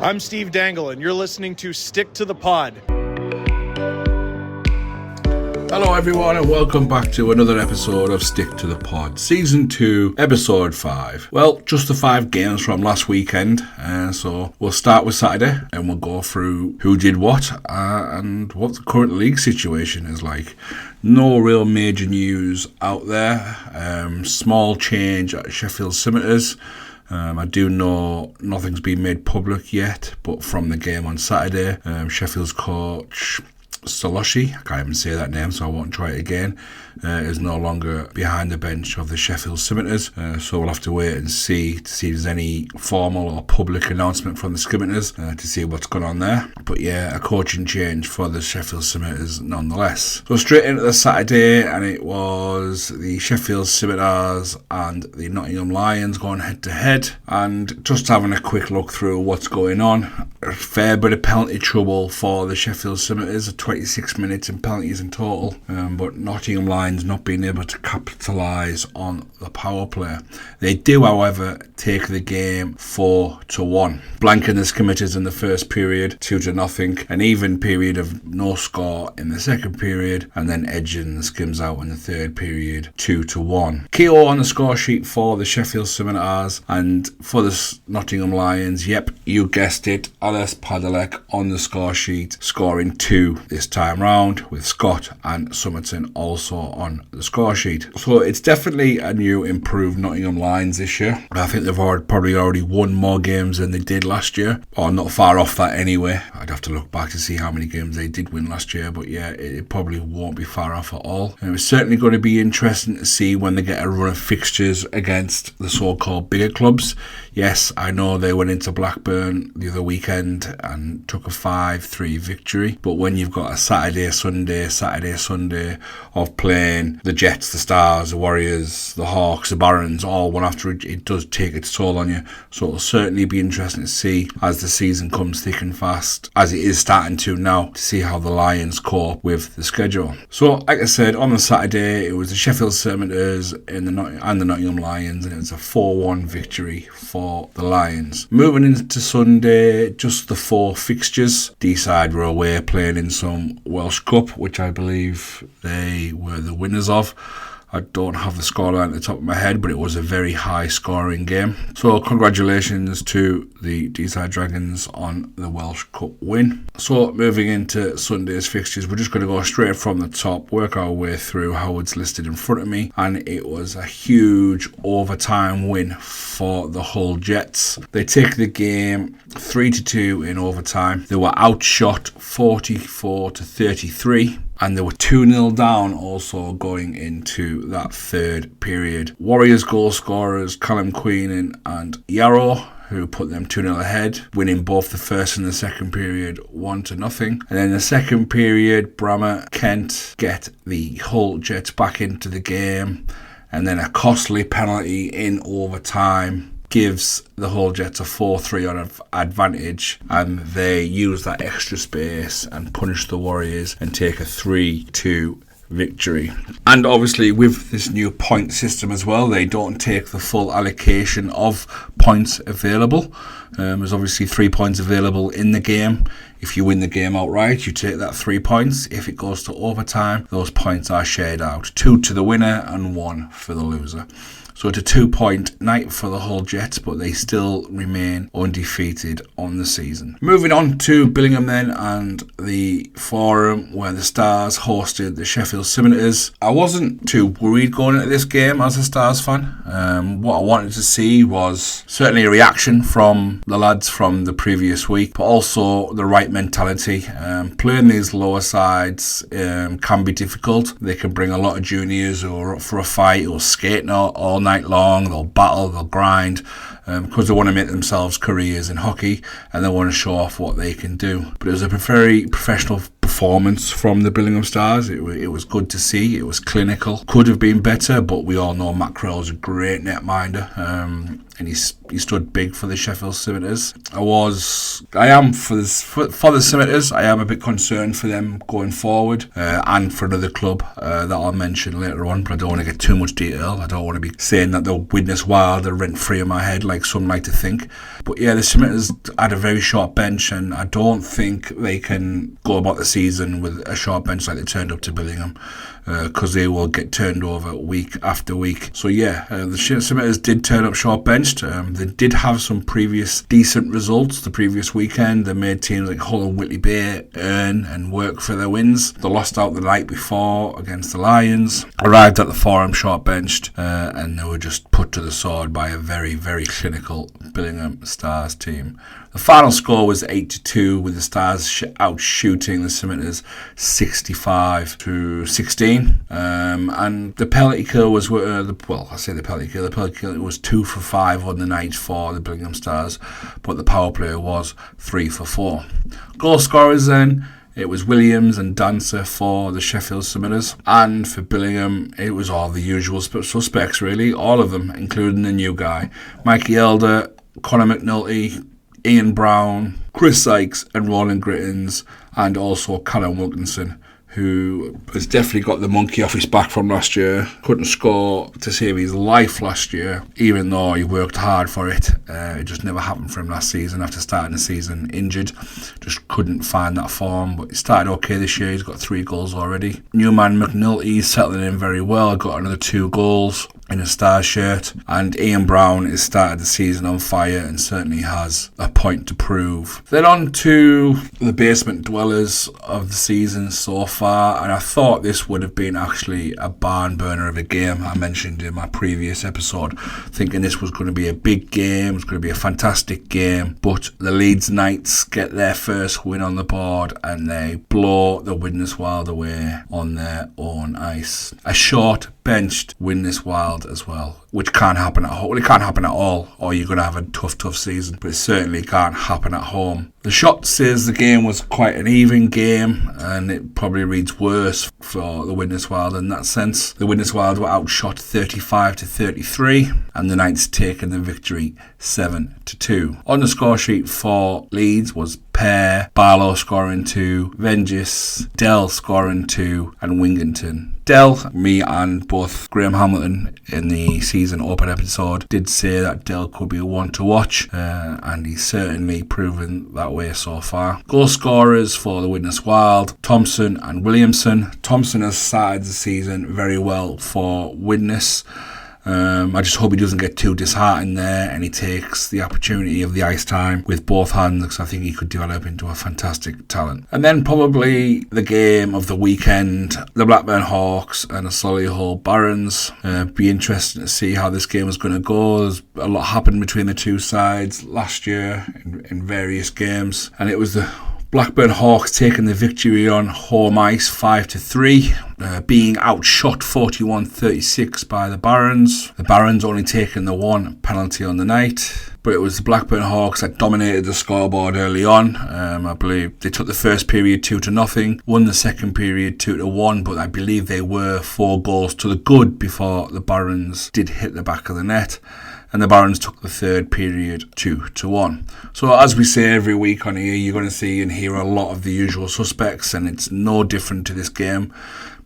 I'm Steve Dangle, and you're listening to Stick to the Pod. Hello everyone and welcome back to another episode of Stick to the Pod, Season 2, Episode 5. Well, just the 5 games from last weekend, so we'll start with Saturday and we'll go through who did what and what the current league situation is like. No real major news out there, small change at Sheffield Scimitars. I do know nothing's been made public yet, but from the game on Saturday, Sheffield's coach Soloshi, I can't even say that name, so I won't try it again, is no longer behind the bench of the Sheffield Scimitars, so we'll have to wait and see to see if there's any formal or public announcement from the Scimitars to see what's going on there. But yeah, a coaching change for the Sheffield Scimitars nonetheless. So straight into the Saturday, and it was the Sheffield Scimitars and the Nottingham Lions going head to head, and just having a quick look through what's going on. A fair bit of penalty trouble for the Sheffield Scimitars, 26 minutes in penalties in total, but Nottingham Lions not being able to capitalise on the power play. They do, however, take the game 4-1, blanking the Scimitars in the first period 2-0, an even period of no score in the second period, and then edging the Skims out in the third period 2-1. Keogh on the score sheet for the Sheffield Scimitars, and for the Nottingham Lions, yep, you guessed it, Alice Padalek on the score sheet, scoring 2 this time round, with Scott and Somerton also on the score sheet. So it's definitely a new improved Nottingham Lions this year. I think they've probably already won more games than they did last year, or not far off that anyway. I'd have to look back to see how many games they did win last year, but yeah, it probably won't be far off at all. And it's certainly going to be interesting to see when they get a run of fixtures against the so-called bigger clubs. Yes, I know they went into Blackburn the other weekend and took a 5-3 victory, but when you've got a Saturday, Sunday of playing the Jets, the Stars, the Warriors, the Hawks, the Barons, all one after it does take its toll on you. So it'll certainly be interesting to see as the season comes thick and fast, as it is starting to now, to see how the Lions cope with the schedule. So, like I said, on the Saturday, it was the Sheffield Scimitars and the Nottingham Lions, and it was a 4-1 victory for the Lions. Moving into Sunday, just the 4 fixtures. Deeside were away playing in some Welsh Cup, which I believe they were the winners of. I don't have the scoreline at the top of my head, but it was a very high scoring game. So congratulations to the Deeside Dragons on the Welsh Cup win. So moving into Sunday's fixtures, we're just going to go straight from the top, work our way through how it's listed in front of me. And it was a huge overtime win for the Hull Jets. They take the game 3-2 in overtime. They were outshot 44-33. And they were 2-0 down also going into that third period. Warriors goal scorers Callum Queenan and Yarrow, who put them 2-0 ahead, winning both the first and the second period 1-0. And then the second period, Brammer Kent get the Hull Jets back into the game. And then a costly penalty in overtime gives the Hull Jets a 4-3 on advantage, and they use that extra space and punish the Warriors and take a 3-2 victory. And obviously with this new point system as well, they don't take the full allocation of points available. There's obviously 3 points available in the game. If you win the game outright, you take that 3 points. If it goes to overtime, those points are shared out. 2 to the winner and 1 for the loser. So it's a 2-point night for the Hull Jets, but they still remain undefeated on the season. Moving on to Billingham then, and the Forum where the Stars hosted the Sheffield Scimitars. I wasn't too worried going into this game as a Stars fan. What I wanted to see was certainly a reaction from the lads from the previous week, but also the right mentality. Playing these lower sides can be difficult. They can bring a lot of juniors who are up for a fight or skating all night long. They'll battle, they'll grind, because they want to make themselves careers in hockey and they want to show off what they can do. But it was a very professional performance from the Billingham Stars. It was good to see. It was clinical. Could have been better, but we all know Matt Crowell's a great netminder. and he stood big for the Sheffield Scimitars. I am for the Scimitars. I am a bit concerned for them going forward, and for another club that I'll mention later on, but I don't want to get too much detail. I don't want to be saying that they'll Widnes Wild are rent free in my head like some like to think. But yeah, the Scimitars had a very short bench, and I don't think they can go about the season with a short bench like they turned up to Billingham, because they will get turned over week after week. So yeah, the Scimitars did turn up short benched. They did have some previous decent results the previous weekend. They made teams like Hull and Whitley Bay earn and work for their wins. They lost out the night before against the Lions, arrived at the Forum short benched, and they were just put to the sword by a very, very clinical Billingham Stars team. The final score was 8-2, with the Stars out shooting the Scimitars 65-16. And the penalty kill was the penalty kill. It was 2 for 5 on the night for the Billingham Stars, but the power play was 3 for 4. Goal scorers then. It was Williams and Dancer for the Sheffield Scimitars, and for Billingham it was all the usual suspects really, all of them, including the new guy, Mikey Elder, Conor McNulty, Ian Brown, Chris Sykes and Roland Grittins, and also Callum Wilkinson, who has definitely got the monkey off his back from last year. Couldn't score to save his life last year, even though he worked hard for it. It just never happened for him last season after starting the season injured. Just couldn't find that form, but he started okay this year. He's got 3 goals already. New man McNulty is settling in very well, got another 2 goals in a Star shirt, and Ian Brown has started the season on fire and certainly has a point to prove. Then on to the basement dwellers of the season so far, and I thought this would have been actually a barn burner of a game. I mentioned in my previous episode, thinking this was going to be a big game, it was going to be a fantastic game, but the Leeds Knights get their first win on the board and they blow the Widnes Wild away on their own ice. A short benched Widnes Wild as well, which can't happen at home. Well, it can't happen at all, or you're going to have a tough season, but it certainly can't happen at home. The shot says the game was quite an even game, and it probably reads worse for the Widnes Wild in that sense. The Widnes Wild were outshot 35-33, and the Knights taking the victory 7-2. On the score sheet for Leeds was Pear, Barlow scoring 2, Vengis, Dell scoring 2, and Wingington. Dell, me and both Graham Hamilton in the season open episode did say that Dell could be one to watch, and he's certainly proven that way so far. Goal scorers for the Widnes Wild, Thompson and Williamson. Thompson has started the season very well for Widnes. I just hope he doesn't get too disheartened there and he takes the opportunity of the ice time with both hands, because I think he could develop into a fantastic talent. And then probably the game of the weekend, the Blackburn Hawks and the Solihull Barons. Be interesting to see how this game is going to go. There's a lot happened between the two sides last year in various games, and it was the Blackburn Hawks taking the victory on home ice 5-3, being outshot 41-36 by the Barons. The Barons only taking the 1 penalty on the night, but it was the Blackburn Hawks that dominated the scoreboard early on. I believe they took the first period 2-0, won the second period 2-1, but I believe they were 4 goals to the good before the Barons did hit the back of the net. And the Barons took the third period 2-1. So as we say every week on here, you're going to see and hear a lot of the usual suspects, and it's no different to this game.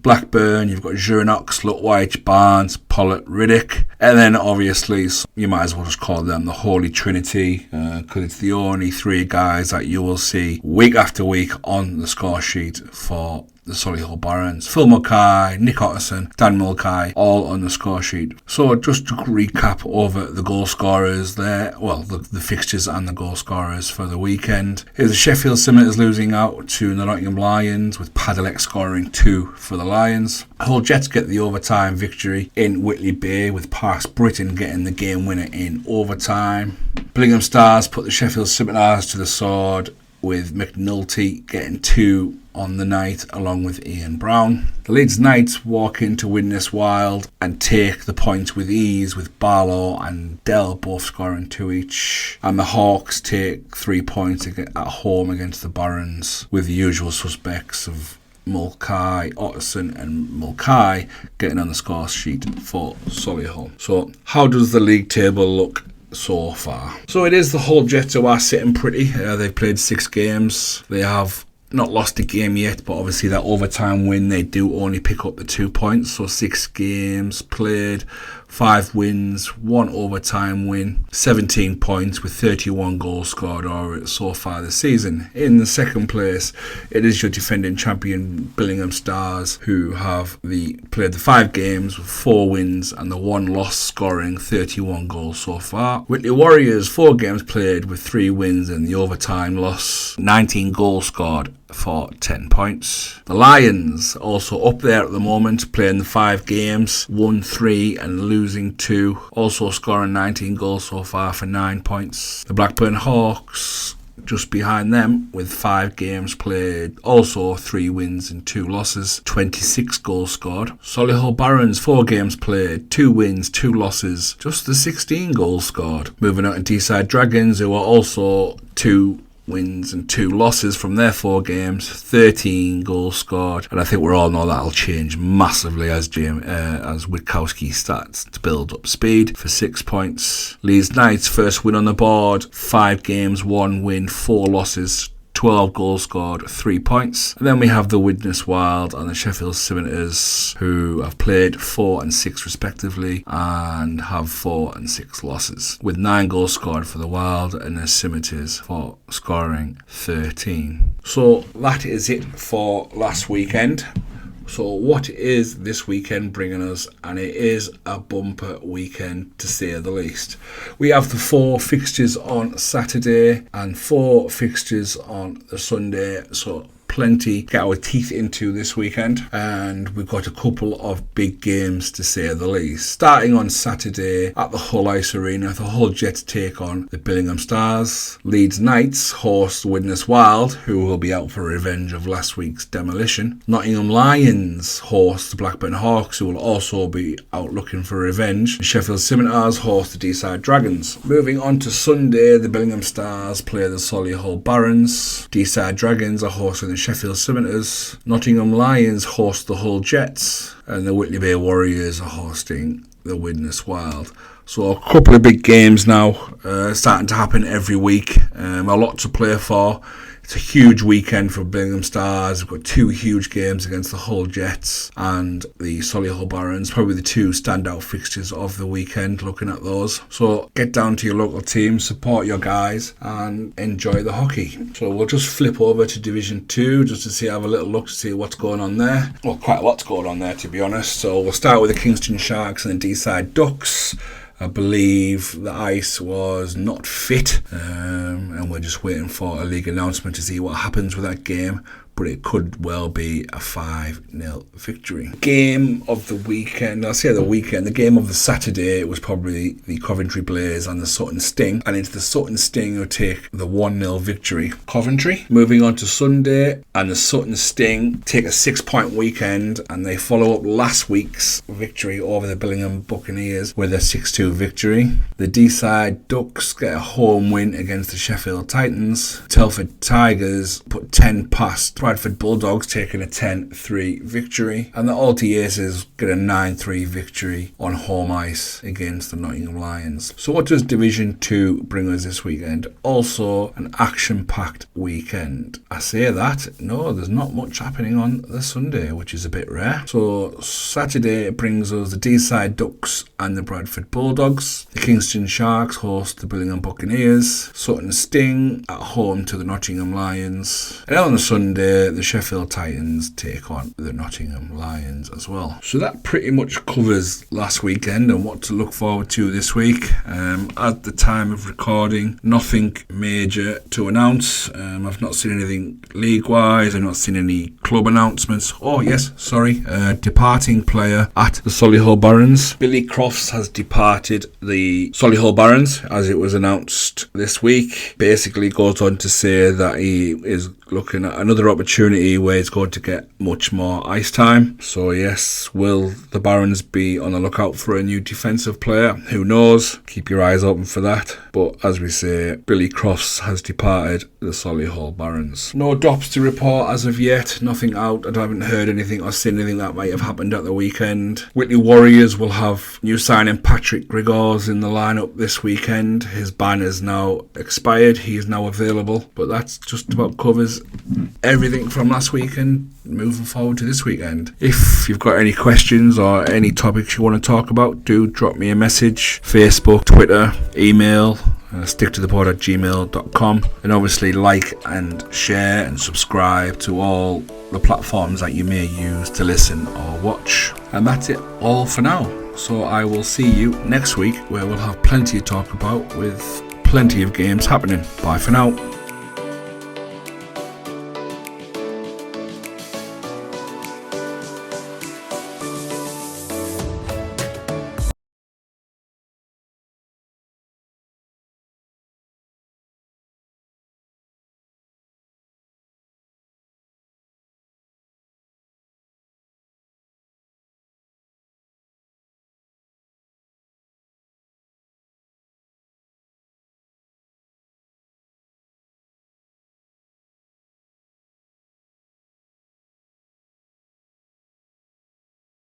Blackburn, you've got Jurnox, Lutwich, Barnes, Pollard, Riddick, and then obviously you might as well just call them the Holy Trinity, because it's the only 3 guys that you will see week after week on the score sheet for the Solihull Barons. Phil Mulcahy, Nick Otterson, Dan Mulcahy, all on the score sheet. So just to recap over the goal scorers there, well, the fixtures and the goal scorers for the weekend. Here's the Sheffield Scimitars losing out to the Nottingham Lions, with Padalek scoring 2 for the Lions. Hull Jets get the overtime victory in Whitley Bay, with Parks Britton getting the game winner in overtime. Billingham Stars put the Sheffield Scimitars to the sword, with McNulty getting 2 on the night along with Ian Brown. The Leeds Knights walk into Widnes Wild and take the points with ease, with Barlow and Dell both scoring 2 each. And the Hawks take 3 points at home against the Barons, with the usual suspects of Mulcahy, Otterson and Mulcahy getting on the score sheet for Solihull. So how does the league table look so far. So it is the Hull Jets who are sitting pretty. They've played 6 games. They have not lost a game yet, but obviously that overtime win, they do only pick up the 2 points. So 6 games played, 5 wins, 1 overtime win, 17 points with 31 goals scored so far this season. In the second place, it is your defending champion Billingham Stars, who have played the 5 games with 4 wins and the 1 loss, scoring 31 goals so far. Whitley Warriors, 4 games played with 3 wins and the overtime loss, 19 goals scored for 10 points. The Lions also up there at the moment, playing the 5 games, won 3 and losing 2, also scoring 19 goals so far for 9 points. The Blackburn Hawks just behind them with 5 games played, also 3 wins and 2 losses, 26 goals scored. Solihull Barons, 4 games played, 2 wins, 2 losses, just the 16 goals scored. Moving on to Deeside Dragons, who are also 2 wins and 2 losses from their 4 games, 13 goals scored, and I think we all know that'll change massively as Witkowski starts to build up speed for 6 points. Leeds Knights, first win on the board, 5 games, 1 win, 4 losses, 12 goals scored, 3 points. And then we have the Widnes Wild and the Sheffield Scimitars, who have played 4 and 6 respectively and have 4 and 6 losses, with 9 goals scored for the Wild and the Scimitars for scoring 13. So that is it for last weekend. So what is this weekend bringing us? And it is a bumper weekend, to say the least. We have the 4 fixtures on Saturday and 4 fixtures on the Sunday. So plenty to get our teeth into this weekend, and we've got a couple of big games, to say the least. Starting on Saturday at the Hull Ice Arena, the Hull Jets take on the Billingham Stars. Leeds Knights host Widnes Wild, who will be out for revenge of last week's demolition. Nottingham Lions host the Blackburn Hawks, who will also be out looking for revenge. Sheffield Scimitars host the Deeside Dragons. Moving on to Sunday, the Billingham Stars play the Solihull Barons. Deeside Dragons are hosting the Sheffield Scimitars. Nottingham Lions host the Hull Jets, and the Whitley Bay Warriors are hosting the Widnes Wild. So a couple of big games now starting to happen every week. A lot to play for. It's a huge weekend for Billingham Stars. We've got 2 huge games against the Hull Jets and the Solihull Barons, probably the 2 standout fixtures of the weekend, looking at those. So get down to your local team, support your guys and enjoy the hockey. So we'll just flip over to Division 2 just to have a little look to see what's going on there. Well, quite a lot's going on there, to be honest. So we'll start with the Kingston Sharks and the Deeside Ducks. I believe the ice was not fit, and we're just waiting for a league announcement to see what happens with that game, but it could well be a 5-0 victory. Game of the weekend, the game of the Saturday, it was probably the Coventry Blaze and the Sutton Sting, and it's the Sutton Sting who take the 1-0 victory. Coventry. Moving on to Sunday, and the Sutton Sting take a 6-point weekend, and they follow up last week's victory over the Billingham Buccaneers with a 6-2 victory. The Deeside Ducks get a home win against the Sheffield Titans. Telford Tigers put 10 past Bradford Bulldogs, taking a 10-3 victory, and the Alty Aces get a 9-3 victory on home ice against the Nottingham Lions. So what does Division 2 bring us this weekend? Also an action-packed weekend. I say that, no, there's not much happening on the Sunday, which is a bit rare. So Saturday brings us the Deeside Ducks and the Bradford Bulldogs. The Kingston Sharks host the Billingham Buccaneers. Sutton Sting at home to the Nottingham Lions. And on the Sunday, the Sheffield Titans take on the Nottingham Lions as well. So that pretty much covers last weekend and what to look forward to this week. At the time of recording, nothing major to announce. I've not seen anything league-wise. I've not seen any club announcements. Oh yes, sorry, departing player at the Solihull Barons. Billy Crofts has departed the Solihull Barons, as it was announced this week. Basically goes on to say that he is looking at another opportunity where he's going to get much more ice time. So yes, will the Barons be on the lookout for a new defensive player? Who knows? Keep your eyes open for that. But as we say, Billy Cross has departed the Solihull Barons. No drops to report as of yet. Nothing out. I haven't heard anything or seen anything that might have happened at the weekend. Whitley Warriors will have new signing Patrick Grigors in the lineup this weekend. His ban is now expired. He is now available. But that's just about covers everything from last weekend moving forward to this weekend. If you've got any questions or any topics you want to talk about, do drop me a message. Facebook, Twitter, email, sticktothepod@gmail.com, and obviously like and share and subscribe to all the platforms that you may use to listen or watch. And that's it all for now. So I will see you next week, where we'll have plenty to talk about with plenty of games happening. Bye for now.